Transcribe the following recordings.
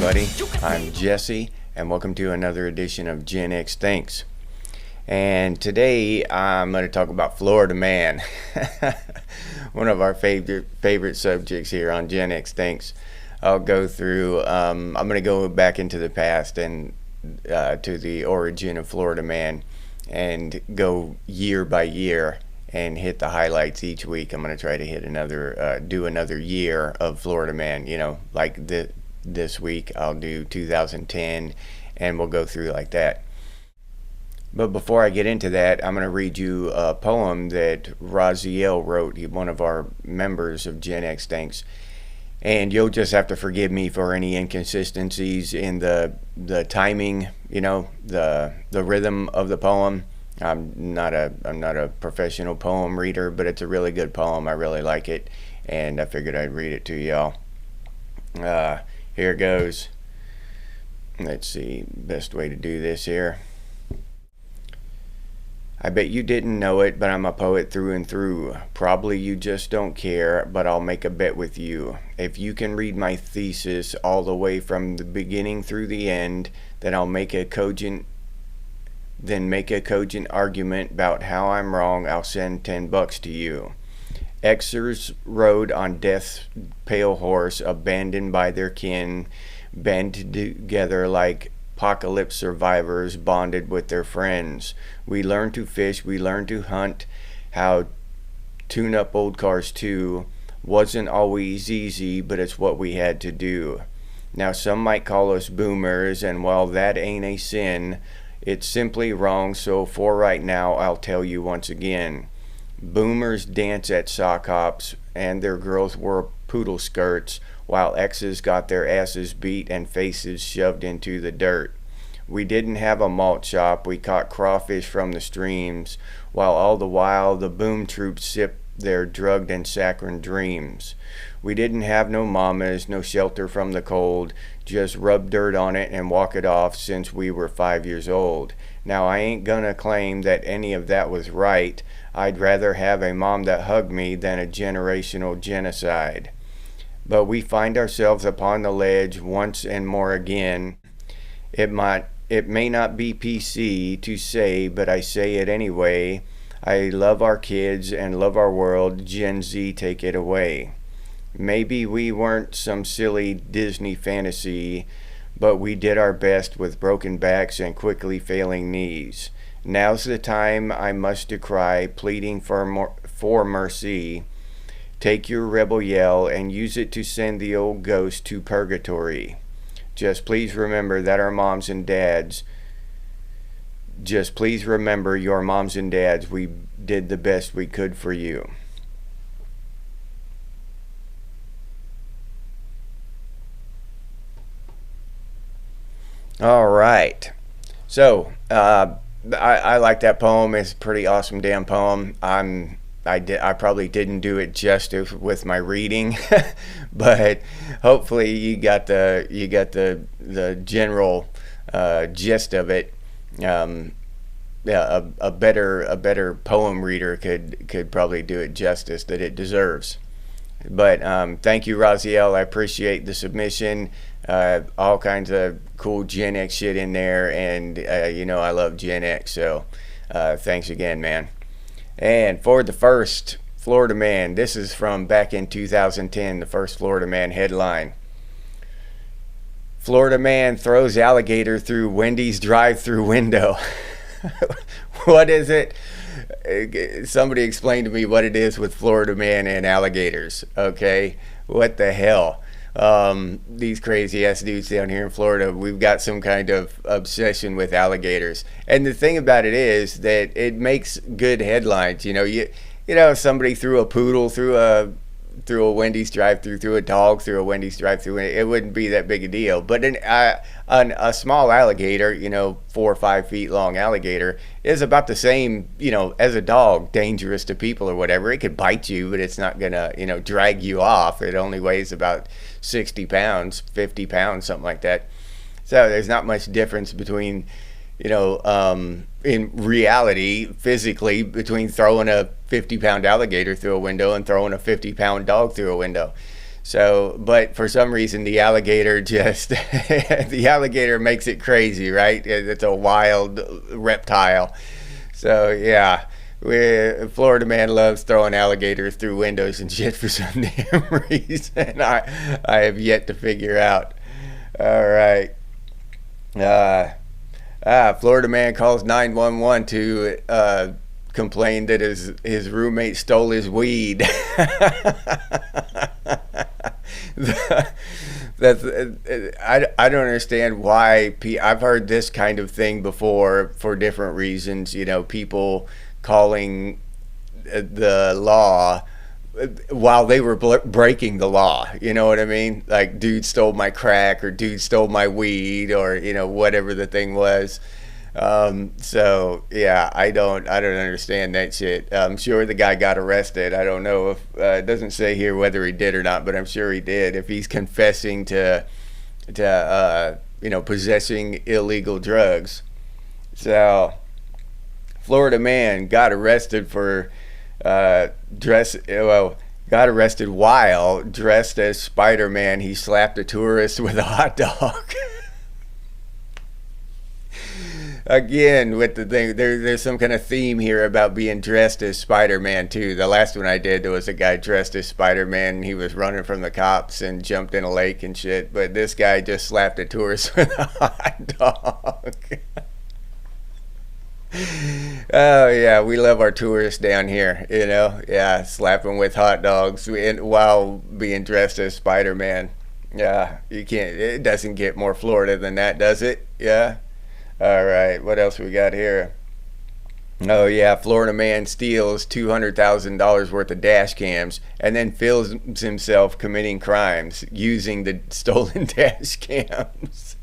everybody. I'm Jesse, and welcome to another edition of Gen X Thinks. And today I'm going to talk about Florida Man, one of our favorite subjects here on Gen X Thinks. I'll go through, I'm going to go back into the past and to the origin of Florida Man and go year by year and hit the highlights each week. I'm going to try to hit do another year of Florida Man. You know, like this week I'll do 2010, and we'll go through like that. But before I get into that, I'm going to read you a poem that Raziel wrote. He's one of our members of Gen X Thinks. And you'll just have to forgive me for any inconsistencies in the timing, you know, the rhythm of the poem. I'm not a professional poem reader, but it's a really good poem. I really like it, and I figured I'd read it to y'all. Here it goes. Let's see, best way to do this here. I bet you didn't know it, but I'm a poet through and through. Probably you just don't care, but I'll make a bet with you. If you can read my thesis all the way from the beginning through the end, then I'll make a cogent argument about how I'm wrong. I'll send $10 to you. Xers rode on death's pale horse, abandoned by their kin, banded together like apocalypse survivors, bonded with their friends. We learned to fish, we learned to hunt, how tune up old cars too. Wasn't always easy, but it's what we had to do. Now some might call us boomers, and while that ain't a sin, it's simply wrong, so for right now I'll tell you once again. Boomers dance at sock hops, and their girls wore poodle skirts, while exes got their asses beat and faces shoved into the dirt. We didn't have a malt shop, we caught crawfish from the streams, while all the while the boom troops sipped their drugged and saccharine dreams. We didn't have no mamas, no shelter from the cold, just rub dirt on it and walk it off since we were 5 years old. Now I ain't gonna claim that any of that was right. I'd rather have a mom that hugged me than a generational genocide. But we find ourselves upon the ledge once and more again. It may not be PC to say, but I say it anyway. I love our kids and love our world. Gen Z, take it away. Maybe we weren't some silly Disney fantasy, but we did our best with broken backs and quickly failing knees. Now's the time I must decry, pleading for mercy. Take your rebel yell and use it to send the old ghost to purgatory. Just please remember that our moms and dads, just please remember your moms and dads, we did the best we could for you. All right. So, I like that poem. It's a pretty awesome damn poem. I probably didn't do it justice with my reading, but hopefully you got the general gist of it. Yeah, a better poem reader could probably do it justice that it deserves. But thank you, Raziel. I appreciate the submission. All kinds of cool Gen X shit in there, and you know I love Gen X, so thanks again, man. And for the first Florida Man, this is from back in 2010, the first Florida Man headline. Florida man throws alligator through Wendy's drive-through window. What is it? Somebody explain to me what it is with Florida Man and alligators, okay? What the hell? These crazy ass dudes down here in Florida, we've got some kind of obsession with alligators. And the thing about it is that it makes good headlines. You know, somebody threw a poodle through a Wendy's drive-through, threw a dog through a Wendy's drive-through, it wouldn't be that big a deal. But a small alligator, 4 or 5 feet long alligator, is about the same, as a dog, dangerous to people or whatever. It could bite you, but it's not gonna, drag you off. It only weighs about 60 pounds, 50 pounds, something like that. So there's not much difference between, in reality, physically, between throwing a 50-pound alligator through a window and throwing a 50-pound dog through a window. So, but for some reason, the alligator just the alligator makes it crazy, right? It's a wild reptile. So yeah, Florida man loves throwing alligators through windows and shit for some damn reason. I have yet to figure out. All right. Uh, Florida man calls 911 to complain that his roommate stole his weed. That's I don't understand why I've heard this kind of thing before for different reasons. You know, people calling the law while they were breaking the law. You know what I mean? Like, dude stole my crack, or dude stole my weed, or you know, whatever the thing was. So yeah, I don't understand that shit. I'm sure the guy got arrested. I don't know if it doesn't say here whether he did or not, but I'm sure he did. If he's confessing to you know, possessing illegal drugs. So Florida man got arrested for got arrested while dressed as Spider-Man. He slapped a tourist with a hot dog. Again, with the thing, there's some kind of theme here about being dressed as Spider-Man too. The last one I did, there was a guy dressed as Spider-Man, and he was running from the cops and jumped in a lake and shit. But this guy just slapped a tourist with a hot dog. Oh yeah, we love our tourists down here, you know. Yeah, slapping with hot dogs while being dressed as Spider-Man. Yeah, you can't. It doesn't get more Florida than that, does it? Yeah. All right, what else we got here? Oh yeah, Florida man steals $200,000 worth of dash cams and then films himself committing crimes using the stolen dash cams.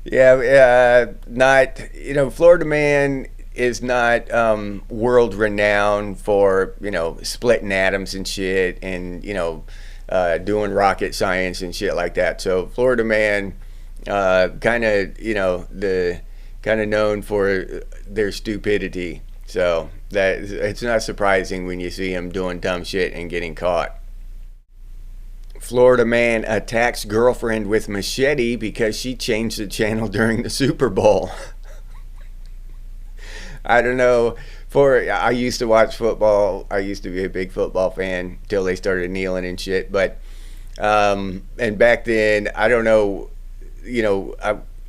Yeah, not, you know, Florida man is not world renowned for, you know, splitting atoms and shit, and you know, doing rocket science and shit like that. So Florida man, kind of, you know, the kind of known for their stupidity. So that it's not surprising when you see him doing dumb shit and getting caught. Florida man attacks girlfriend with machete because she changed the channel during the Super Bowl. I don't know. I used to watch football. I used to be a big football fan till they started kneeling and shit. But and back then, I don't know, you know,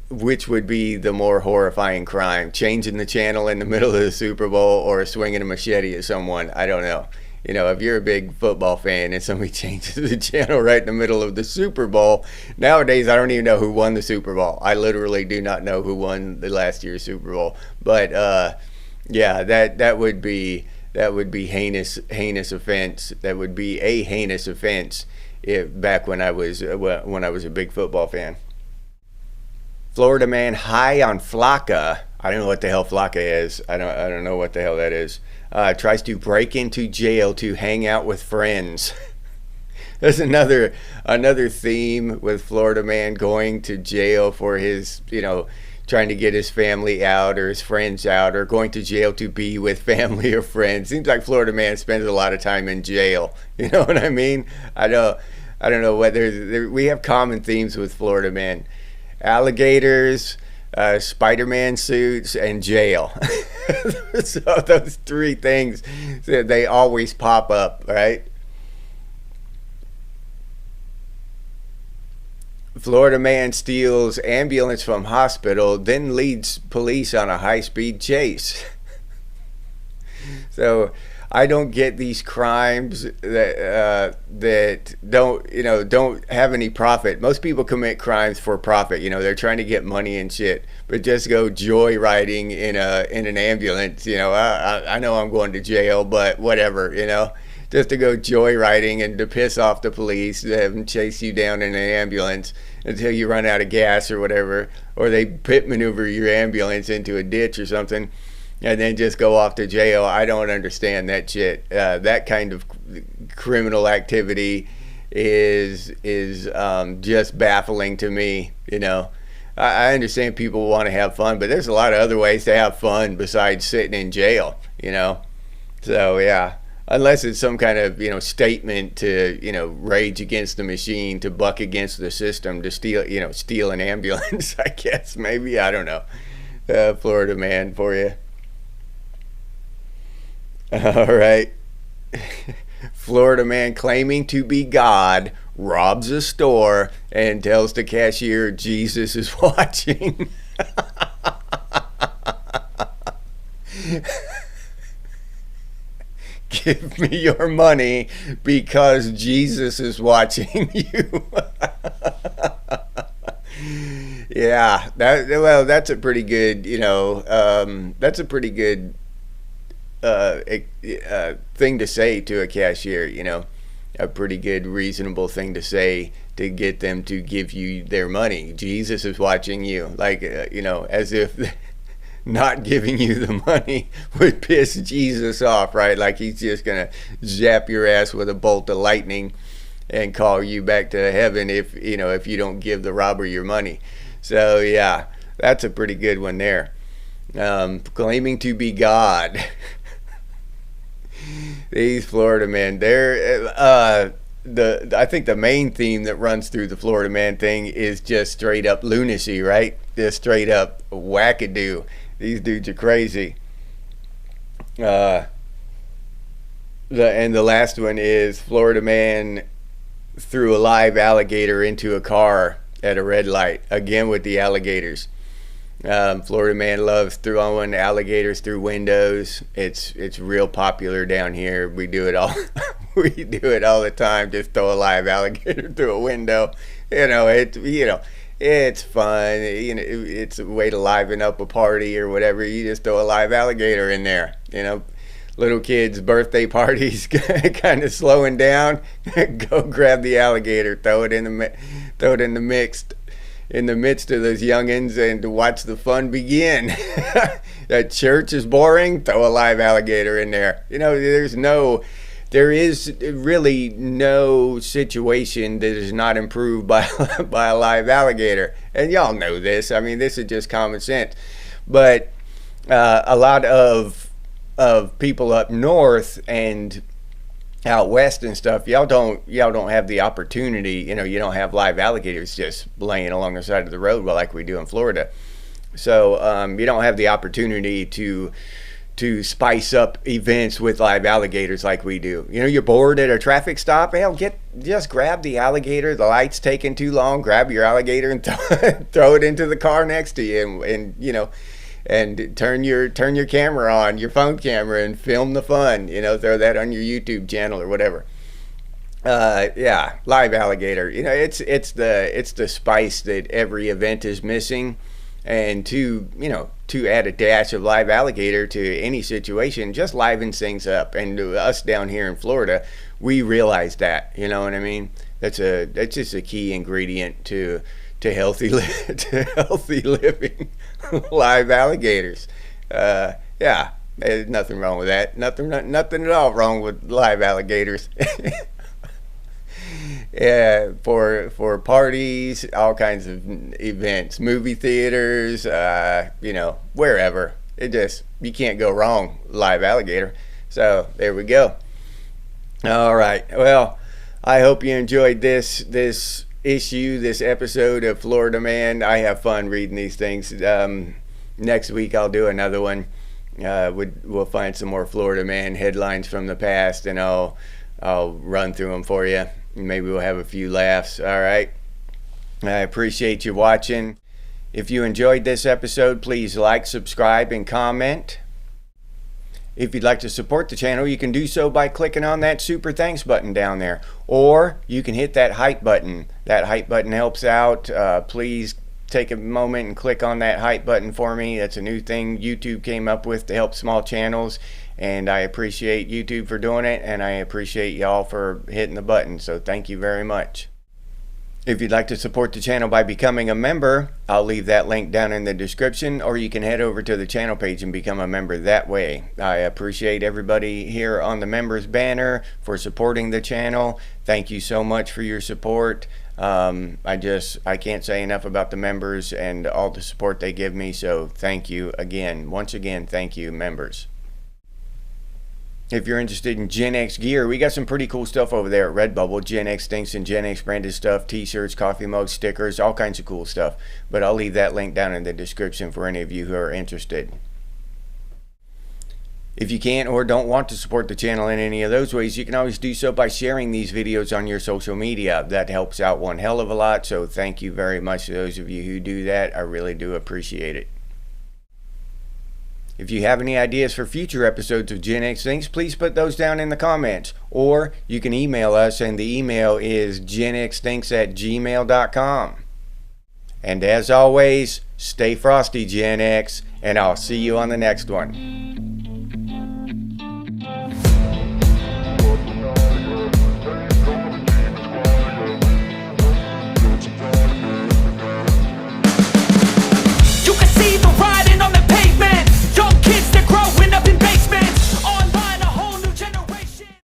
which would be the more horrifying crime: changing the channel in the middle of the Super Bowl, or swinging a machete at someone. I don't know. You know, if you're a big football fan and somebody changes the channel right in the middle of the Super Bowl, nowadays I don't even know who won the Super Bowl. I literally do not know who won the last year's Super Bowl. But yeah, that would be heinous offense. That would be a heinous offense back when I was a big football fan. Florida man high on flakka. I don't know what the hell flakka is. I don't know what the hell that is. Tries to break into jail to hang out with friends. There's another theme with Florida man going to jail for his, you know, trying to get his family out or his friends out, or going to jail to be with family or friends. Seems like Florida man spends a lot of time in jail. You know what I mean? I don't know whether we have common themes with Florida man: alligators, Spider-Man suits, and jail. So those three things, they always pop up, right? Florida man steals ambulance from hospital, then leads police on a high-speed chase. So I don't get these crimes that don't have any profit. Most people commit crimes for profit. You know, they're trying to get money and shit. But just go joyriding in an ambulance. You know, I know I'm going to jail, but whatever. You know, just to go joyriding and to piss off the police, to have them chase you down in an ambulance until you run out of gas or whatever, or they pit maneuver your ambulance into a ditch or something, and then just go off to jail. I don't understand that shit. That kind of criminal activity is just baffling to me. You know, I understand people want to have fun, but there's a lot of other ways to have fun besides sitting in jail. You know, so yeah, unless it's some kind of statement to rage against the machine, to buck against the system, to steal an ambulance. I guess maybe, I don't know. Florida man for you. All right. Florida man claiming to be God robs a store and tells the cashier Jesus is watching. Give me your money because Jesus is watching you. Yeah, that's a pretty good, that's a pretty good thing to say to a cashier, a pretty good, reasonable thing to say to get them to give you their money. Jesus is watching you, like, as if not giving you the money would piss Jesus off, right? Like he's just gonna zap your ass with a bolt of lightning and call you back to heaven if you don't give the robber your money. So yeah, that's a pretty good one there. Claiming to be God. These Florida men, I think the main theme that runs through the Florida man thing is just straight up lunacy, right? Just straight up wackadoo. These dudes are crazy. And the last one is Florida man threw a live alligator into a car at a red light. Again with the alligators. Florida man loves throwing alligators through windows. It's real popular down here. We do it all. We do it all the time. Just throw a live alligator through a window. It's fun. It's a way to liven up a party or whatever. You just throw a live alligator in there. Little kids' birthday parties kind of slowing down. Go grab the alligator, throw it in the midst of those youngins, and to watch the fun begin. That church is boring. Throw a live alligator in there. There is really no situation that is not improved by a live alligator, and y'all know this. I mean, this is just common sense. But a lot of people up north and out west and stuff, y'all don't have the opportunity. You don't have live alligators just laying along the side of the road like we do in Florida. So you don't have the opportunity to spice up events with live alligators like we do. You're bored at a traffic stop. Hell, just grab the alligator. The light's taking too long. Grab your alligator and throw it into the car next to you, and turn your camera on, your phone camera, and film the fun. Throw that on your YouTube channel or whatever. Yeah, live alligator. It's the spice that every event is missing, and to add a dash of live alligator to any situation just livens things up. And to us down here in Florida, we realize that. You know what I mean? That's just a key ingredient to healthy living. Live alligators. Yeah, there's nothing wrong with that. Nothing at all wrong with live alligators. Yeah, for parties, all kinds of events, movie theaters, wherever. You can't go wrong, live alligator. So there we go. All right. Well, I hope you enjoyed this issue, this episode of Florida Man. I have fun reading these things. Next week I'll do another one. We'll find some more Florida Man headlines from the past, and I'll run through them for you. Maybe we'll have a few laughs. All right. I appreciate you watching. If you enjoyed this episode, please like, subscribe, and comment. If you'd like to support the channel, you can do so by clicking on that super thanks button down there, or you can hit that hype button. That hype button helps out. Please take a moment and click on that hype button for me. That's a new thing YouTube came up with to help small channels, and I appreciate YouTube for doing it, and I appreciate y'all for hitting the button. So thank you very much. If you'd like to support the channel by becoming a member, I'll leave that link down in the description, or you can head over to the channel page and become a member that way. I appreciate everybody here on the members banner for supporting the channel. Thank you so much for your support. I can't say enough about the members and all the support they give me, so thank you again. Once again, thank you, members. If you're interested in Gen X gear, we got some pretty cool stuff over there at Redbubble. Gen X Thinks and Gen X branded stuff, t-shirts, coffee mugs, stickers, all kinds of cool stuff. But I'll leave that link down in the description for any of you who are interested. If you can't or don't want to support the channel in any of those ways, you can always do so by sharing these videos on your social media. That helps out one hell of a lot, so thank you very much to those of you who do that. I really do appreciate it. If you have any ideas for future episodes of Gen X Thinks, please put those down in the comments. Or you can email us, and the email is genxthinks@gmail.com. And as always, stay frosty, Gen X, and I'll see you on the next one.